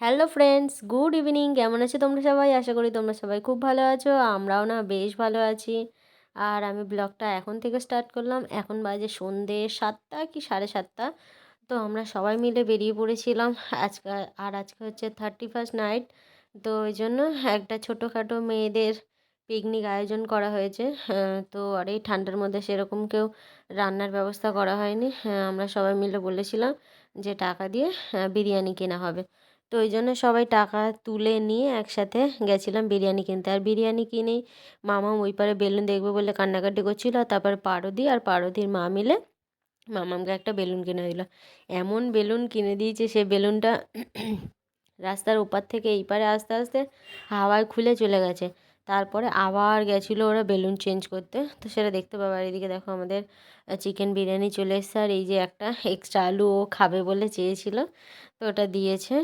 Hello friends, good evening. কেমন আছো তোমরা সবাই? আশা করি তোমরা সবাই খুব ভালো আছো। আমরাও না বেশ ভালো আছি। আর আমি ব্লগটা এখন থেকে স্টার্ট করলাম। এখন বাজে সন্ধে 7টা কি 7:30। তো আমরা সবাই মিলে বেরিয়ে পড়েছিলাম আজকে। আর আজকে হচ্ছে 31st নাইট। তো ওই জন্য একটা ছোটোখাটো মেয়েদের পিকনিক আয়োজন করা হয়েছে। তো আর এই ঠান্ডার মধ্যে সেরকম কেউ রান্নার ব্যবস্থা করা হয়নি। আমরা সবাই মিলে বলেছিলাম যে টাকা দিয়ে বিরিয়ানি কেনা হবে। তো ওই জন্য সবাই টাকা তুলে নিয়ে একসাথে গেছিলাম বিরিয়ানি কিনতে। আর বিরিয়ানি কিনেই মামা ওই পারে বেলুন দেখবে বলে কান্নাকাটি করছিল। আর তারপর পারদি আর পারদির মা মিলে মামামকে একটা বেলুন কিনে দিল। এমন বেলুন কিনে দিয়েছে, সে বেলুনটা রাস্তার ওপার থেকে এই পারে আস্তে আস্তে হাওয়ায় খুলে চলে গেছে। তারপরে আবার গেছিলো ওরা বেলুন চেঞ্জ করতে। তো সেটা দেখতে পাবো। আর এদিকে দেখো আমাদের চিকেন বিরিয়ানি চলে এসছে। আর এই যে একটা এক্সট্রা আলু ও খাবে বলে চেয়েছিল, তো ওটা দিয়েছে।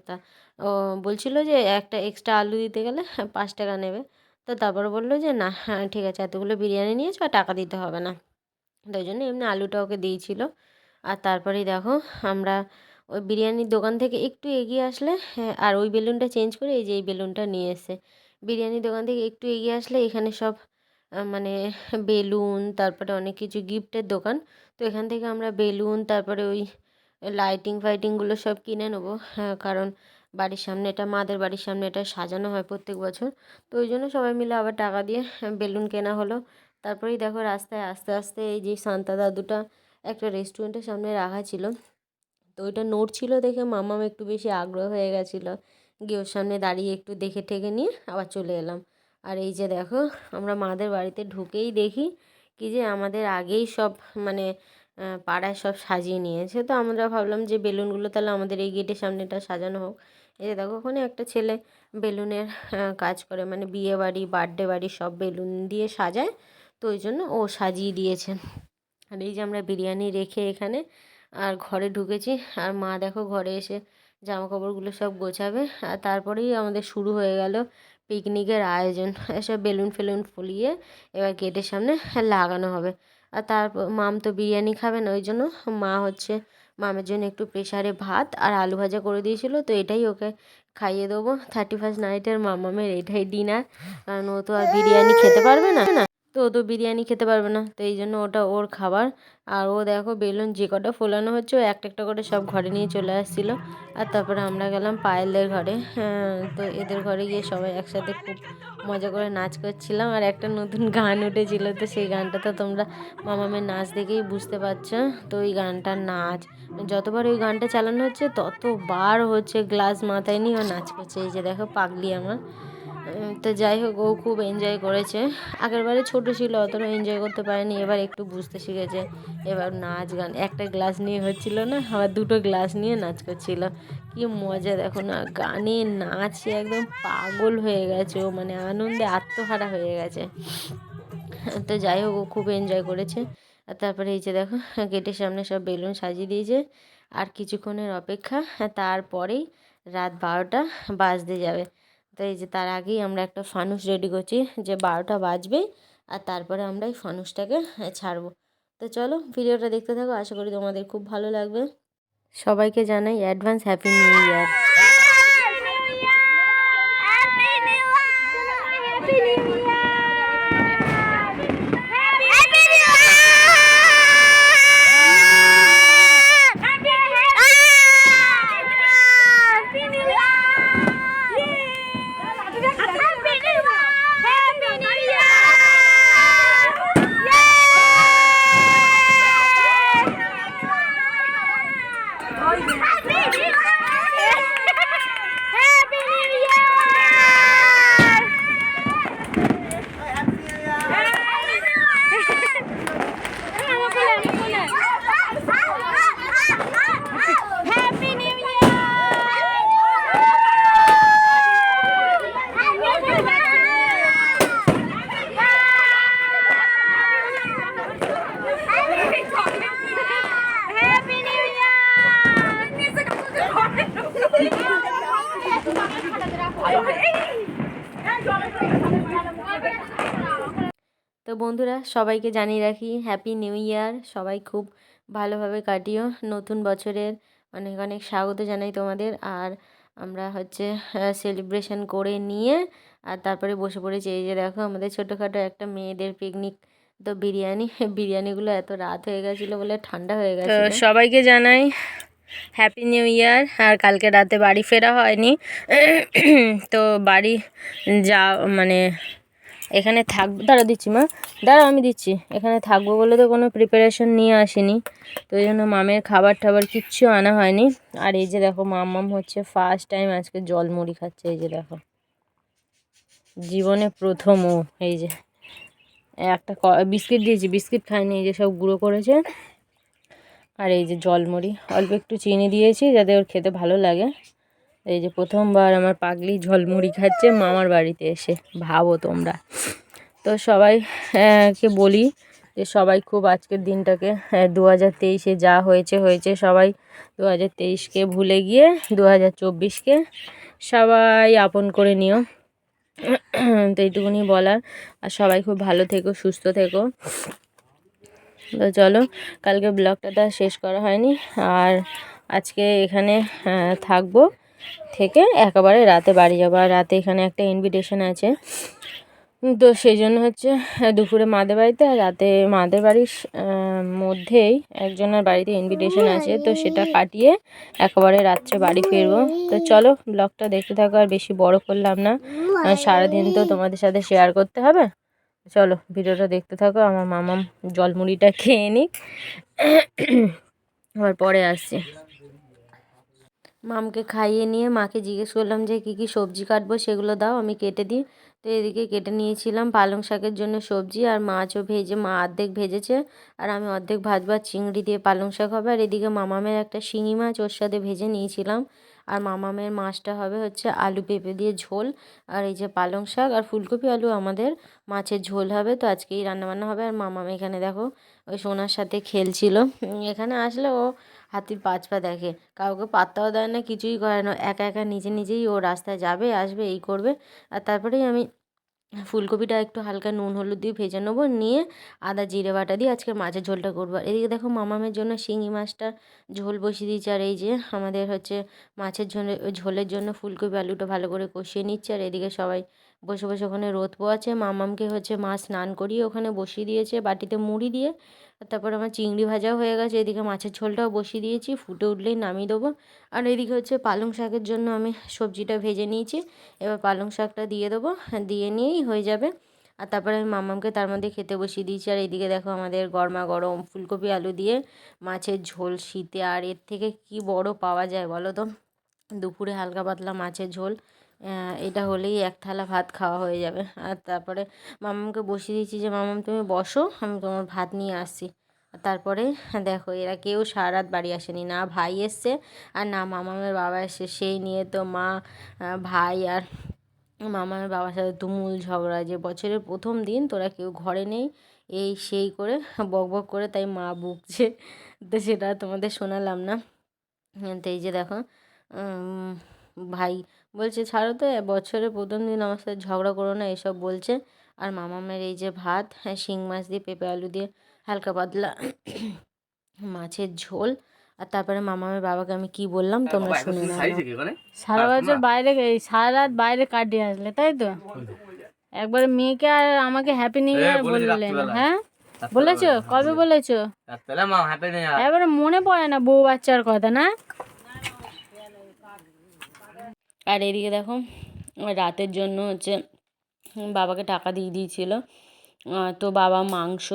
তা ও বলছিল যে একটা এক্সট্রা আলু দিতে গেলে 5 টাকা নেবে। তো তারপর বললো যে না, হ্যাঁ ঠিক আছে, এতগুলো বিরিয়ানি নিয়েছো আর টাকা দিতে হবে না। তাই জন্য এমনি আলুটা ওকে দিয়েছিল। আর তারপরেই দেখো আমরা ওই বিরিয়ানির দোকান থেকে একটু এগিয়ে আসলে, হ্যাঁ, আর ওই বেলুনটা চেঞ্জ করে এই যে এই বেলুনটা নিয়ে এসে বিরিয়ানির দোকান থেকে একটু এগিয়ে আসলে এখানে সব মানে বেলুন, তারপরে অনেক কিছু গিফটের দোকান। তো এখান থেকে আমরা বেলুন, তারপরে ওই লাইটিং ফাইটিংগুলো সব কিনে নেবো। হ্যাঁ, কারণ বাড়ির সামনে এটা, মাদের বাড়ির সামনে এটা সাজানো হয় প্রত্যেক বছর। তো ওই জন্য সবাই মিলে আবার টাকা দিয়ে বেলুন কেনা হলো। তারপরেই দেখো রাস্তায় আস্তে আস্তে এই যে শান্তা দাদুটা একটা রেস্টুরেন্টের সামনে রাখা ছিল, তো ওইটা নড়ছিল দেখে মামাম একটু বেশি আগ্রহ হয়ে গেছিলো। গিয়ে ওর সামনে দাঁড়িয়ে একটু দেখে ঠেকে নিয়ে আবার চলে এলাম। আর এই যে দেখো আমরা মাদের বাড়িতে ঢুকেই দেখি কি যে আমাদের আগেই সব মানে পাড়ায় সব সাজিয়ে নিয়েছে। তো আমরা ভাবলাম যে বেলুনগুলো তাহলে আমাদের এই গেটের সামনেটা সাজানো হোক। এই যে দেখো ওখানে একটা ছেলে বেলুনের কাজ করে, মানে বিয়ে বাড়ি, বার্থডে বাড়ি সব বেলুন দিয়ে সাজায়। তো ওই জন্য ও সাজিয়ে দিয়েছে। আর এই যে আমরা বিরিয়ানি রেখে এখানে আর ঘরে ঢুকেছি। আর মা দেখো ঘরে এসে জামা কাপড়গুলো সব গোছাবে। আর তারপরেই আমাদের শুরু হয়ে গেল পিকনিকের আয়োজন। এসব বেলুন ফেলুন ফুলিয়ে এবার গেটের সামনে লাগানো হবে। আর তারপর মাম তো বিরিয়ানি খাবে না, ওই জন্য মা হচ্ছে মামের জন্য একটু প্রেশারে ভাত আর আলু ভাজা করে দিয়েছিল। তো এটাই ওকে খাইয়ে দেবো। 31st নাইটের মামামের এটাই ডিনার, কারণ ও তো আর বিরিয়ানি খেতে পারবে না। তো ও তো বিরিয়ানি খেতে পারবে না, তো এই জন্য ওটা ওর খাবার। আর ও দেখো বেলুন যে কটা ফোলানো হচ্ছে ও একটা একটা করে সব ঘরে নিয়ে চলে আসছিলো। আর তারপরে আমরা গেলাম পায়েলদের ঘরে। হ্যাঁ, তো এদের ঘরে গিয়ে সবাই একসাথে খুব মজা করে নাচ করছিলাম। আর একটা নতুন গান উঠেছিল, তো সেই গানটা তো তোমরা মামামের নাচ দেখেই বুঝতে পারছো। তো ওই গানটার নাচ যতবার ওই গানটা চালানো হচ্ছে ততবার হচ্ছে গ্লাস মাথায় নিয়ে ও নাচ করছে। এই যে দেখো পাগলি আমার। তো যাই হোক, ও খুব এনজয় করেছে। আগেরবারে ছোটো ছিল, অতটা এনজয় করতে পারেনি, এবার একটু বুঝতে শিখেছে। এবার নাচ গান একটা গ্লাস নিয়ে হচ্ছিল না, আবার দুটো গ্লাস নিয়ে নাচ করছিল। কি মজা দেখো না, গানে নাচে একদম পাগল হয়ে গেছে ও, মানে আনন্দে আত্মহারা হয়ে গেছে। তো যাই হোক, ও খুব এনজয় করেছে। আর তারপরে এই যে দেখো গেটের সামনে সব বেলুন সাজিয়ে দিয়েছে। আর কিছুক্ষণের অপেক্ষা, তারপরেই রাত 12টা বাজতে যাবে। তো এই যে তার আগেই আমরা একটা ফানুস রেডি করছি, যে 12টা বাজবেই আর তারপরে আমরা এই ফানুসটাকে ছাড়বো। তো চলো ভিডিওটা দেখতে থাকো, আশা করি তোমাদের খুব ভালো লাগবে। সবাইকে জানাই অ্যাডভান্স হ্যাপি নিউ ইয়ার। তো বন্ধুরা সবাইকে জানিয়ে রাখি হ্যাপি নিউ ইয়ার। সবাই খুব ভালোভাবে কাটিও। নতুন বছরের অনেক অনেক স্বাগত জানাই তোমাদের। আর আমরা হচ্ছে সেলিব্রেশন করে নিয়ে আর তারপরে বসে পড়েছি। এই যে দেখো আমাদের ছোটোখাটো একটা মেয়েদের পিকনিক। তো বিরিয়ানিগুলো এত রাত হয়ে গেছিলো বলে ঠান্ডা হয়ে গেছিলো। সবাইকে জানাই হ্যাপি নিউ ইয়ার। আর কালকে রাতে বাড়ি ফেরা হয়নি, তো বাড়ি যা মানে এখানে থাকবো, দিচ্ছি মা, আমি দিচ্ছি। এখানে থাকবো বলে তো কোনো প্রিপারেশন নিয়ে আসিনি, তো ওই জন্য মামের খাবার টাবার কিচ্ছু আনা হয়নি। আর এই যে দেখো মাম্মাম হচ্ছে ফার্স্ট টাইম আজকে জল মুড়ি খাচ্ছে। এই যে দেখো জীবনে প্রথম ও। এই যে একটা বিস্কিট দিয়েছি, বিস্কিট খায়নি, এই যে সব গুঁড়ো করেছে। আর এই যে জলমুড়ি, অল্প একটু চিনি দিয়েছি যাতে ওর খেতে ভালো লাগে। এই যে প্রথমবার আমার পাগলি ঝলমুড়ি খাচ্ছে মামার বাড়িতে এসে, ভাবো তোমরা। তো সবাই কে বলি যে সবাই খুব আজকের দিনটাকে 2023-এ যা হয়েছে হয়েছে, সবাই 2023-কে ভুলে গিয়ে 2024-কে সবাই আপন করে নিও। তো এইটুকুনি বলার। আর সবাই খুব ভালো থেকো, সুস্থ থেকো। তো চলো, কালকে ব্লগটা তো শেষ করা হয়নি, আর আজকে এখানে থাকবো, থেকে একেবারে রাতে বাড়ি যাবো। আর রাতে এখানে একটা ইনভিটেশন আছে, তো সেই জন্য হচ্ছে দুপুরে মাদের বাড়িতে, আর রাতে মাদের বাড়ির মধ্যেই একজনের বাড়িতে ইনভিটেশন আছে, তো সেটা কাটিয়ে একেবারে রাত্রে বাড়ি ফিরবো। তো চলো ব্লগটা দেখতে থাকো, আর বেশি বড় করলাম না, সারাদিন তো তোমাদের সাথে শেয়ার করতে হবে। চলো ভিডিওটা দেখতে থাকো। আমার মামাম জলমুড়িটা খেয়ে নিক, আবার পরে আসছি। মামকে খাইয়ে নিয়ে মাকে জিজ্ঞেস করলাম যে কী কী সবজি কাটবো, সেগুলো দাও আমি কেটে দিই। তো এদিকে কেটে নিয়েছিলাম পালং শাকের জন্য সবজি, আর মাছও ভেজে, মা অর্ধেক ভেজেছে আর আমি অর্ধেক ভাজবো। আর চিংড়ি দিয়ে পালং শাক হবে। আর এদিকে মামামের একটা শিঙি মাছ ওর সাথে ভেজে নিয়েছিলাম। আর মামামের মাছটা হবে হচ্ছে আলু পেঁপে দিয়ে ঝোল। আর এই যে পালং শাক আর ফুলকপি আলু আমাদের মাছের ঝোল হবে। তো আজকেই রান্নাবান্না হবে। আর মামাম এখানে দেখো ওই সোনার সাথে খেলছিল। এখানে আসলে ও হাতির পাঁচ পা দেখে, কাউকে পাত্তাও দেয় না, কিছুই করে না, একা একা নিজে নিজেই ও রাস্তায় যাবে আসবে এই করবে। আর তারপরেই আমি ফুলকপিটা একটু হালকা নুন হলুদ দিয়ে ভেজে নেবো, নিয়ে আদা জিরে বাটা দিয়ে আজকে মাছের ঝোলটা করবো। এদিকে দেখো মামামের জন্য শিঙি মাছটা ঝোল বসিয়ে দিয়েছি। আর এই যে আমাদের হচ্ছে মাছের ঝোলের জন্য ফুলকপি আলুটা ভালো করে কষিয়ে নিচ্ছে। আর এদিকে সবাই বসে বসে ওখানে রোদ পোয়াচ্ছে। মামামকে হচ্ছে মা স্নান করিয়ে ওখানে বসিয়ে দিয়েছে বাটিতে মুড়ি দিয়ে। তারপর আমার চিংড়ি ভাজাও হয়ে গেছে, এদিকে মাছের ঝোলটাও বসিয়ে দিয়েছি, ফুটে উঠলেই নামিয়ে দেবো। আর এদিকে হচ্ছে পালং শাকের জন্য আমি সবজিটা ভেজে নিয়েছি, এবার পালং শাকটা দিয়ে দেবো, দিয়ে নিয়েই হয়ে যাবে। আর তারপরে আমি মামামকে তার মধ্যে খেতে বসিয়ে দিয়েছি। আর এইদিকে দেখো আমাদের গরমা গরম ফুলকপি আলু দিয়ে মাছের ঝোল, শীতে আর এর থেকে কি বড় পাওয়া যায় বলো তো। দুপুরে হালকা পাতলা মাছের ঝোল, এটা হলেই এক থালা ভাত খাওয়া হয়ে যাবে। আর তারপরে মামামকে বসিয়ে দিয়েছি যে মামাম তুমি বসো, আমি তোমার ভাত নিয়ে আসছি। তারপরে দেখো এরা কেউ সারা রাত বাড়ি আসেনি, না ভাই এসছে আর না মামামের বাবা এসছে। সেই নিয়ে তো মা, ভাই আর মামামের বাবার সাথে তুমুল ঝগড়া, যে বছরের প্রথম দিন তোরা কেউ ঘরে নেই, এই সেই করে বক বক করে, তাই মা বকছে। তো সেটা তোমাদের শোনালাম না। তো এই যে দেখো ভাই বলছে ছাড়ো তো, বছরের প্রথম দিন আমার সাথে ঝগড়া করো না, এসব বলছে। আর মামামের এই যে ভাত, শিং মাছ দিয়ে পেঁপে আলু দিয়ে হালকা পাতলা মাছের ঝোল। আর তারপরে মামামের বাবাকে আমি কি বললাম তোমরা শুনে নাও। সারা বছর বাইরে, সারা রাত বাইরে কাটিয়ে আসলে, তাই তো? একবারে মেয়েকে আর আমাকে হ্যাপি নিউ ইয়ার বললেন? হ্যাঁ বলেছো, কবে বলেছো? এবারে মনে পড়ে না বউ বাচ্চার কথা, না? আর এদিকে দেখো রাতের জন্য হচ্ছে বাবাকে টাকা দিয়ে দিয়েছিল, তো বাবা মাংস,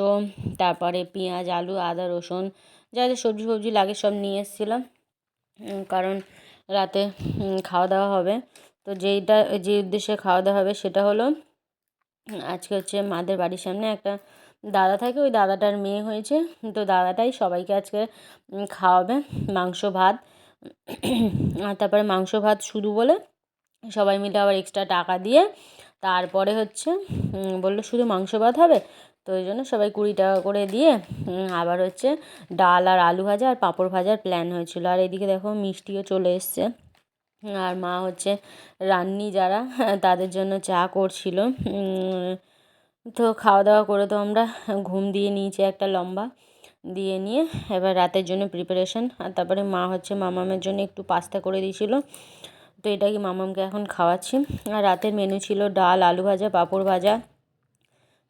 তারপরে পেঁয়াজ আলু আদা রসুন যা যা সবজি ফবজি লাগে সব নিয়ে এসেছিলো, কারণ রাতে খাওয়া দাওয়া হবে। তো যে উদ্দেশ্যে খাওয়া দাওয়া হবে সেটা হলো, আজকে হচ্ছে মাদের বাড়ির সামনে একটা দাদা থাকে, ওই দাদাটার মেয়ে হয়েছে, তো দাদাটাই সবাইকে আজকে খাওয়াবে মাংস ভাত। আর তারপরে মাংস ভাত শুধু বলে সবাই মিলে আবার এক্সট্রা টাকা দিয়ে তারপরে হচ্ছে বললো শুধু মাংস ভাত হবে, তো ওই জন্য সবাই 20 টাকা করে দিয়ে আবার হচ্ছে ডাল আর আলু ভাজা আর পাঁপড় ভাজার প্ল্যান হয়েছিল। আর এদিকে দেখো মিষ্টিও চলে এসছে। আর মা হচ্ছে রান্নি যারা তাদের জন্য চা করছিল। তো খাওয়া দাওয়া করে তো আমরা ঘুম দিয়ে নিয়েছি একটা লম্বা, দিয়ে নিয়ে এবার রাতের জন্য প্রিপারেশন। আর তারপরে মা হচ্ছে মামামের জন্য একটু পাস্তা করে দিয়েছিল, তো এটাকে মামামকে এখন খাওয়াচ্ছি। আর রাতের মেনু ছিল ডাল, আলু ভাজা, পাঁপড় ভাজা।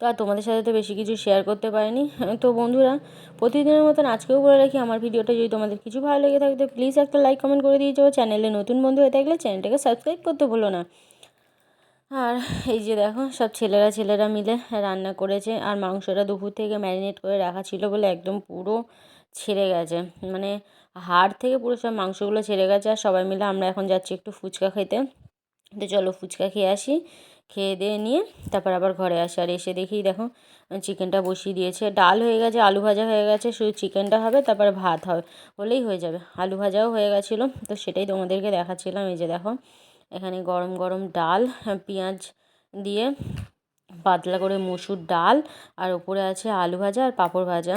তো আর তোমাদের সাথে তো বেশি কিছু শেয়ার করতে পারিনি। তো বন্ধুরা, প্রতিদিনের মতন আজকেও বলে রাখি, আমার ভিডিওটা যদি তোমাদের কিছু ভালো লেগে থাকে তো প্লিজ একটা লাইক কমেন্ট করে দিয়ে যাও। চ্যানেলে নতুন বন্ধু হয়ে থাকলে চ্যানেলটাকে সাবস্ক্রাইব করতে ভুলো না। আর এই যে দেখো, সব ছেলেরা মিলে রান্না করেছে। আর মাংসটা দুপুর থেকে ম্যারিনেট করে রাখা ছিল বলে একদম পুরো ছেড়ে গেছে, মানে হাড় থেকে পুরো সব মাংসগুলো ছেড়ে গেছে। আর সবাই মিলে আমরা এখন যাচ্ছি একটু ফুচকা খেতে। তো চলো ফুচকা খেয়ে আসি, খেয়ে দিয়ে নিয়ে তারপর আবার ঘরে আসি। আর এসে দেখি দেখো চিকেনটা বসিয়ে দিয়েছে, ডাল হয়ে গেছে, আলু ভাজা হয়ে গেছে, শুধু চিকেনটা হবে, তারপরে ভাত হবে, হলেই হয়ে যাবে। আলু ভাজাও হয়ে গেছিলো, তো সেটাই তোমাদেরকে দেখাচ্ছিলাম। এই যে দেখো, এখানে গরম গরম ডাল, পেঁয়াজ দিয়ে পাতলা করে মসুর ডাল, আর ওপরে আছে আলু ভাজা আর পাঁপড় ভাজা।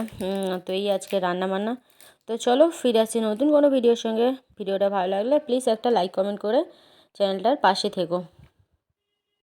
তো এই আজকে রান্না বান্না। তো চলো ফিরে আসছি নতুন কোনো ভিডিওর সঙ্গে। ভিডিওটা ভালো লাগলে প্লিজ একটা লাইক কমেন্ট করে চ্যানেলটার পাশে থেকো।